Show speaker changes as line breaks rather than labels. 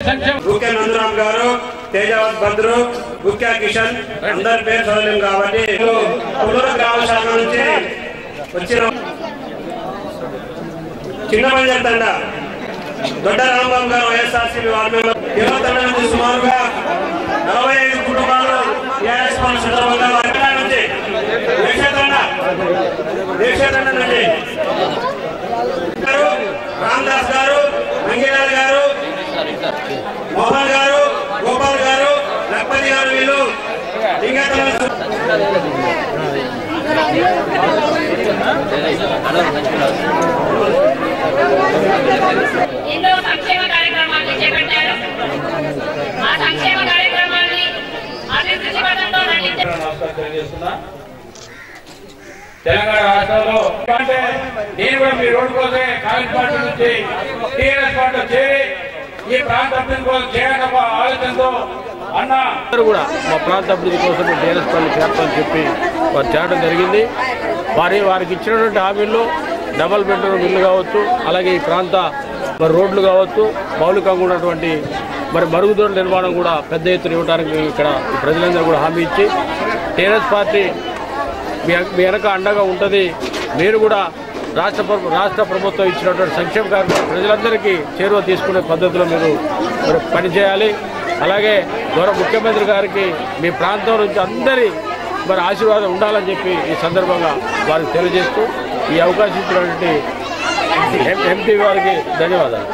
గుక్కే నందరామ్ గారు, తేజావత్ భద్రు, గుక్కే కిషన్ అందరి పేరు చదవలేము కాబట్టి పుల్లూరు గ్రామ శాఖ నుంచి వచ్చిన చిన్నమంజర్ తండ దొడ్డ రాంబాబు గారు వైఎస్ఆర్సీపీ వార్డు మెంబర్ తండ నుంచి సుమారుగా 45 కుటుంబాలు టీఆర్ఎస్ పార్టీ సందర్భంగా నుంచి దీక్షతండ నుంచి రామదాస్ గారు, అంగిలాల్ గారు, మోహన్ గారు, గోపాల్ గారు, లక్పతి గారు వీళ్ళు
ఎన్నో సంక్షేమ కార్యక్రమాలను చేపట్టారు. ఆ సంక్షేమ కార్యక్రమాన్ని అభివృద్ధి పథంలో
తెలంగాణ రాష్ట్రంలో నేను కూడా మీ రోడ్డు కోసం కాంగ్రెస్ పార్టీ నుంచి టీఆర్ఎస్ పార్టీ చేరి ఈ ప్రాంత అభివృద్ధి కోసం చేయాలన్న ఆలోచనతో అన్న
కూడా మా ప్రాంత అభివృద్ధి కోసం టీఆర్ఎస్ పార్టీ చేస్తామని చెప్పి వారు చేయడం జరిగింది. వారికి ఇచ్చినటువంటి హామీల్లో డబల్ బెడ్రూమ్ ఇల్లు కావచ్చు, అలాగే ఈ ప్రాంత రోడ్లు కావచ్చు, మౌలికంగా ఉన్నటువంటి మరుగుదొడ్ల నిర్మాణం కూడా పెద్ద ఎత్తున ఇవ్వడానికి ఇక్కడ ప్రజలందరూ కూడా హామీ ఇచ్చి టీఆర్ఎస్ పార్టీ మీ వెనక అండగా ఉంటుంది. మీరు కూడా రాష్ట్ర ప్రభుత్వం ఇచ్చినటువంటి సంక్షేమ కార్యక్రమం ప్రజలందరికీ చేరువ తీసుకునే పద్ధతిలో మీరు పనిచేయాలి. అలాగే గౌరవ ముఖ్యమంత్రి గారికి మీ ప్రాంతం నుంచి అందరి ఆశీర్వాదం ఉండాలని చెప్పి ఈ సందర్భంగా వారికి తెలియజేస్తూ ఈ అవకాశం ఇచ్చినటువంటి ఎంపీ వారికి ధన్యవాదాలు.